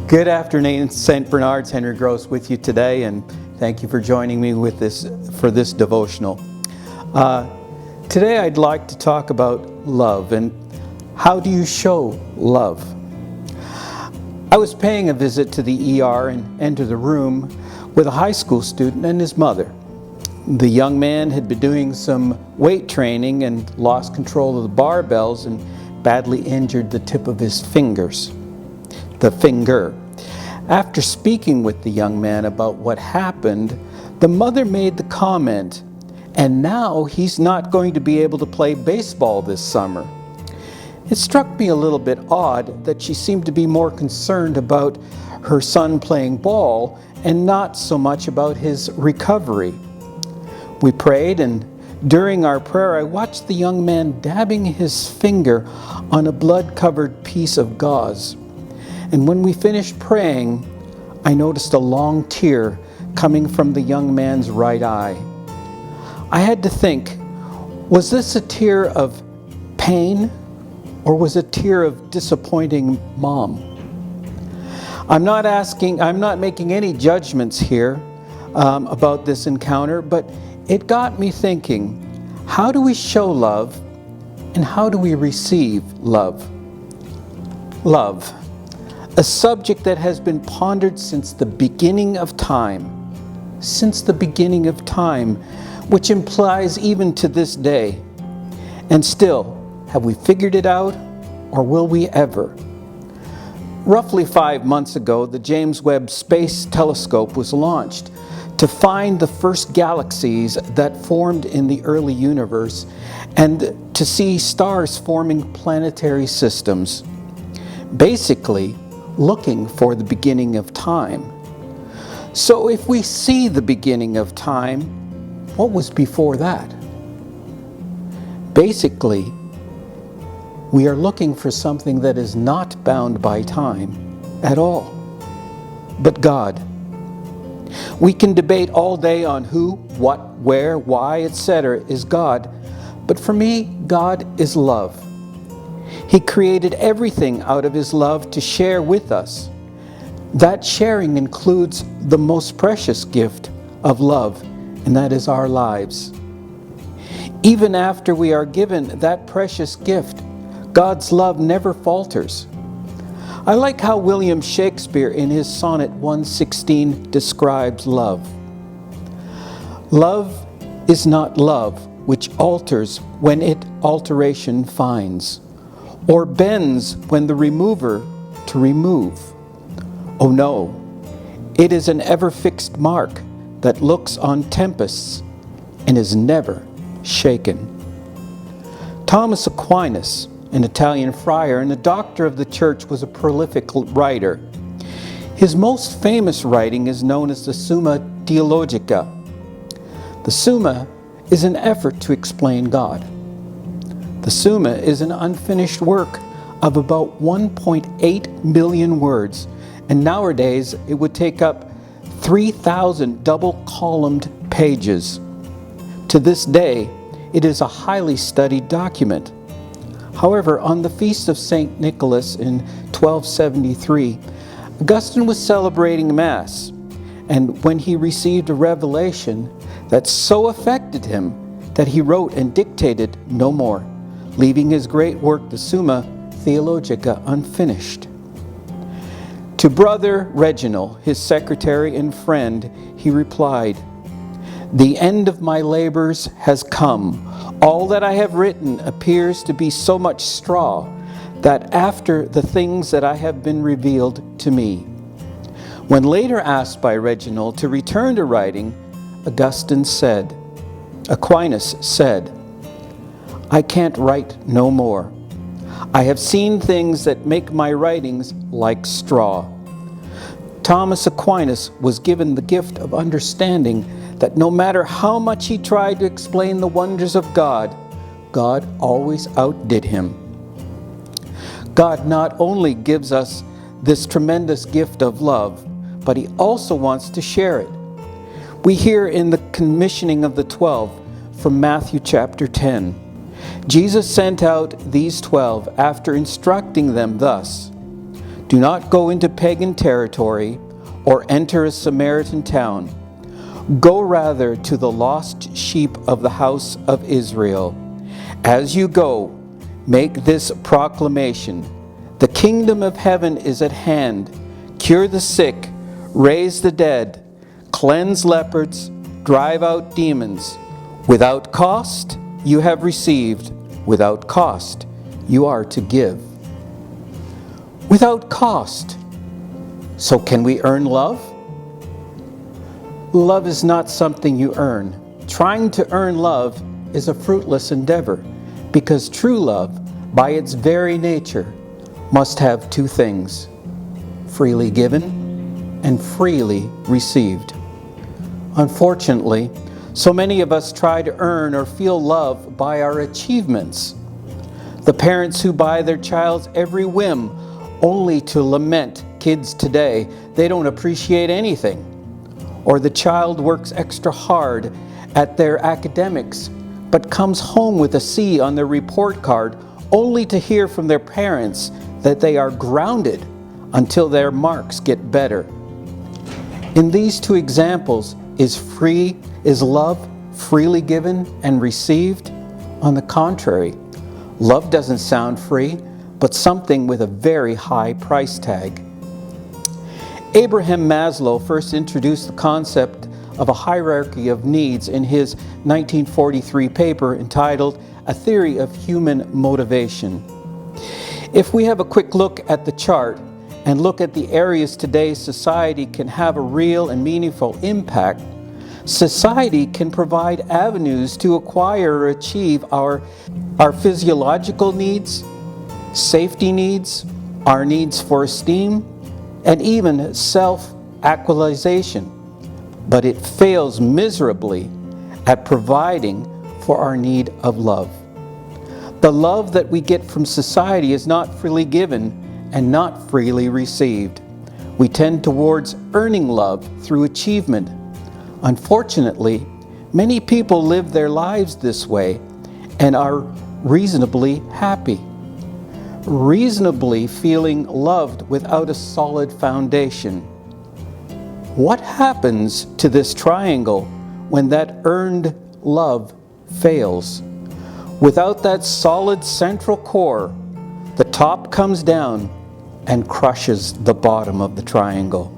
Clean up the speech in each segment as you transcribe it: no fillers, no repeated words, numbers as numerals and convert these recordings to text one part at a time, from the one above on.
Good afternoon, St. Bernard's. Henry Gross with you today, and thank you for joining me for this devotional. Today I'd like to talk about love and how do you show love. I was paying a visit to the ER and entered the room with a high school student and his mother. The young man had been doing some weight training and lost control of the barbells and badly injured the tip of his finger. After speaking with the young man about what happened, the mother made the comment, and now he's not going to be able to play baseball this summer. It struck me a little bit odd that she seemed to be more concerned about her son playing ball and not so much about his recovery. We prayed, and during our prayer, I watched the young man dabbing his finger on a blood-covered piece of gauze. And when we finished praying, I noticed a long tear coming from the young man's right eye. I had to think, was this a tear of pain or was it a tear of disappointing mom? I'm not making any judgments here about this encounter, but it got me thinking, how do we show love and how do we receive love? Love. A subject that has been pondered since the beginning of time, which implies even to this day. And still, have we figured it out, or will we ever? Roughly 5 months ago, the James Webb Space Telescope was launched to find the first galaxies that formed in the early universe and to see stars forming planetary systems. Basically, looking for the beginning of time. So if we see the beginning of time, what was before that? Basically, we are looking for something that is not bound by time at all, but God. We can debate all day on who, what, where, why, etc. is God, but for me, God is love. He created everything out of His love to share with us. That sharing includes the most precious gift of love, and that is our lives. Even after we are given that precious gift, God's love never falters. I like how William Shakespeare in his sonnet 116 describes love. Love is not love which alters when it alteration finds, or bends when the remover to remove. Oh no, it is an ever-fixed mark that looks on tempests and is never shaken. Thomas Aquinas, an Italian friar and a doctor of the church, was a prolific writer. His most famous writing is known as the Summa Theologica. The Summa is an effort to explain God. The Summa is an unfinished work of about 1.8 million words, and nowadays it would take up 3,000 double-columned pages. To this day, it is a highly studied document. However, on the feast of St. Nicholas in 1273, Augustine was celebrating Mass, and when he received a revelation that so affected him that he wrote and dictated no more, leaving his great work, the Summa Theologica, unfinished. To Brother Reginald, his secretary and friend, he replied, "The end of my labors has come. All that I have written appears to be so much straw that after the things that I have been revealed to me." When later asked by Reginald to return to writing, Aquinas said, "I can't write no more. I have seen things that make my writings like straw." Thomas Aquinas was given the gift of understanding that no matter how much he tried to explain the wonders of God, God always outdid him. God not only gives us this tremendous gift of love, but He also wants to share it. We hear in the commissioning of the 12 from Matthew chapter 10. Jesus sent out these 12 after instructing them thus: Do not go into pagan territory or enter a Samaritan town. Go rather to the lost sheep of the house of Israel. As you go, make this proclamation: the kingdom of heaven is at hand. Cure the sick, raise the dead, cleanse lepers, drive out demons. Without cost you have received, without cost you are to give. Without cost. So can we earn love? Love is not something you earn. Trying to earn love is a fruitless endeavor, because true love, by its very nature, must have two things: freely given and freely received. Unfortunately, so many of us try to earn or feel love by our achievements. The parents who buy their child's every whim only to lament kids today, they don't appreciate anything. Or the child works extra hard at their academics, but comes home with a C on their report card, only to hear from their parents that they are grounded until their marks get better. In these two examples, is love freely given and received? On the contrary, love doesn't sound free, but something with a very high price tag. Abraham Maslow first introduced the concept of a hierarchy of needs in his 1943 paper entitled A Theory of Human Motivation. If we have a quick look at the chart and look at the areas today's society can have a real and meaningful impact, society can provide avenues to acquire or achieve our physiological needs, safety needs, our needs for esteem, and even self-actualization, but it fails miserably at providing for our need of love. The love that we get from society is not freely given and not freely received. We tend towards earning love through achievement. Unfortunately, many people live their lives this way and are reasonably happy, reasonably feeling loved without a solid foundation. What happens to this triangle when that earned love fails? Without that solid central core, the top comes down and crushes the bottom of the triangle.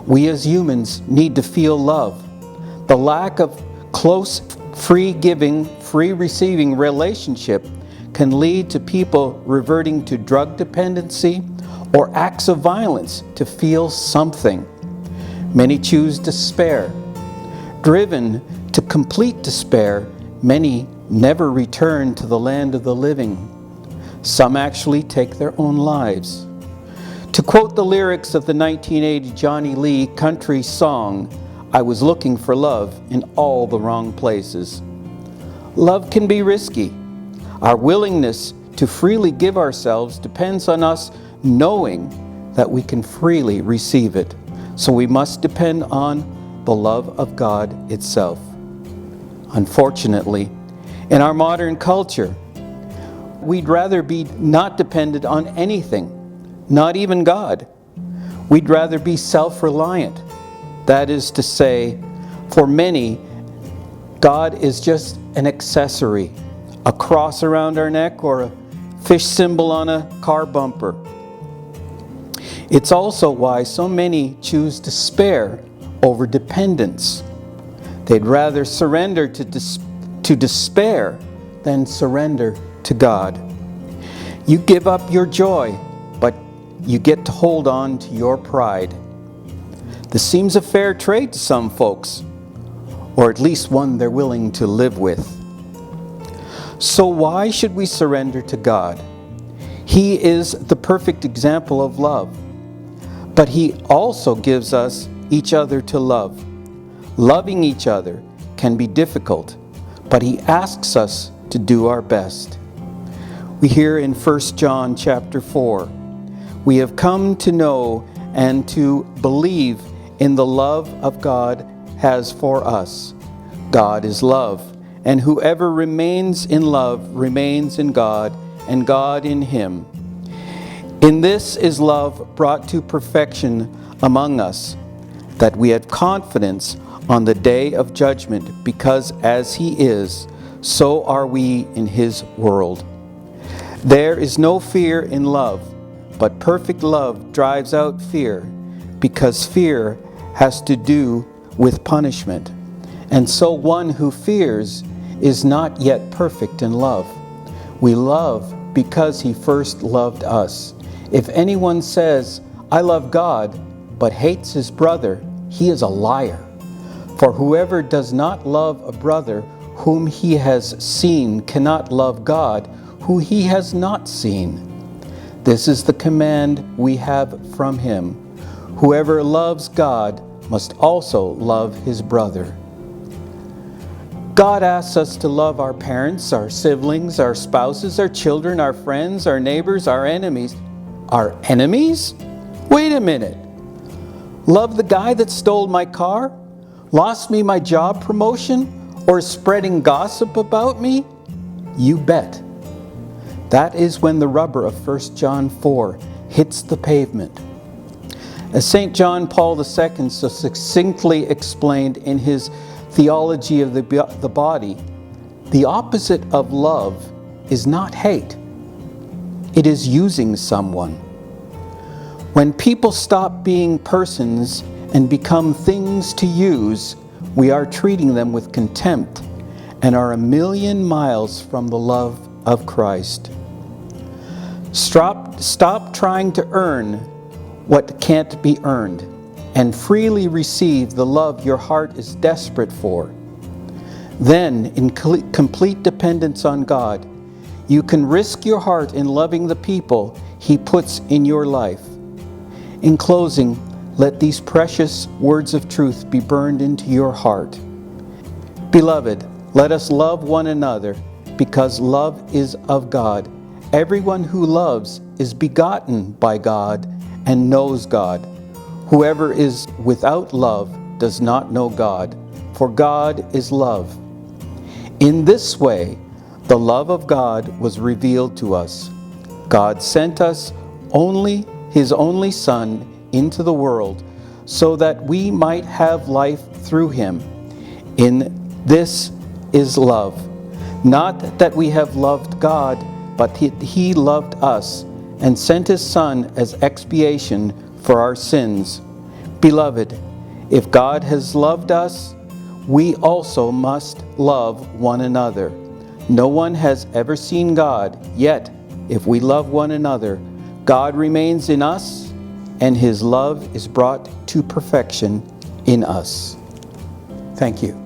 We as humans need to feel love. The lack of close, free giving, free receiving relationship can lead to people reverting to drug dependency or acts of violence to feel something. Many choose despair. Driven to complete despair, many never return to the land of the living. Some actually take their own lives. To quote the lyrics of the 1980 Johnny Lee country song, "I was looking for love in all the wrong places." Love can be risky. Our willingness to freely give ourselves depends on us knowing that we can freely receive it. So we must depend on the love of God itself. Unfortunately, in our modern culture, we'd rather be not dependent on anything, not even God. We'd rather be self-reliant. That is to say, for many, God is just an accessory, a cross around our neck or a fish symbol on a car bumper. It's also why so many choose despair over dependence. They'd rather surrender to despair than surrender to God. You give up your joy, but you get to hold on to your pride. This seems a fair trade to some folks, or at least one they're willing to live with. So why should we surrender to God? He is the perfect example of love, but He also gives us each other to love. Loving each other can be difficult, but He asks us to do our best. We hear in 1 John chapter 4, "We have come to know and to believe in the love of God has for us. God is love, and whoever remains in love remains in God, and God in him." In this is love brought to perfection among us, that we have confidence on the day of judgment, because as He is, so are we in His world. There is no fear in love, but perfect love drives out fear, because fear has to do with punishment. And so one who fears is not yet perfect in love. We love because He first loved us. If anyone says, "I love God," but hates his brother, he is a liar. For whoever does not love a brother whom he has seen cannot love God, who he has not seen. This is the command we have from Him. Whoever loves God must also love his brother. God asks us to love our parents, our siblings, our spouses, our children, our friends, our neighbors, our enemies. Our enemies? Wait a minute. Love the guy that stole my car, lost me my job promotion, or spreading gossip about me? You bet. That is when the rubber of 1 John 4 hits the pavement. As St. John Paul II so succinctly explained in his Theology of the Body, the opposite of love is not hate. It is using someone. When people stop being persons and become things to use, we are treating them with contempt and are a million miles from the love of Christ. Stop trying to earn what can't be earned, and freely receive the love your heart is desperate for. Then, in complete dependence on God, you can risk your heart in loving the people He puts in your life. In closing, let these precious words of truth be burned into your heart. Beloved, let us love one another, because love is of God. Everyone who loves is begotten by God and knows God. Whoever is without love does not know God, for God is love. In this way, the love of God was revealed to us. God sent us His only Son into the world, so that we might have life through Him. In this is love. Not that we have loved God, but He loved us and sent His Son as expiation for our sins. Beloved, if God has loved us, we also must love one another. No one has ever seen God, yet if we love one another, God remains in us, and His love is brought to perfection in us. Thank you.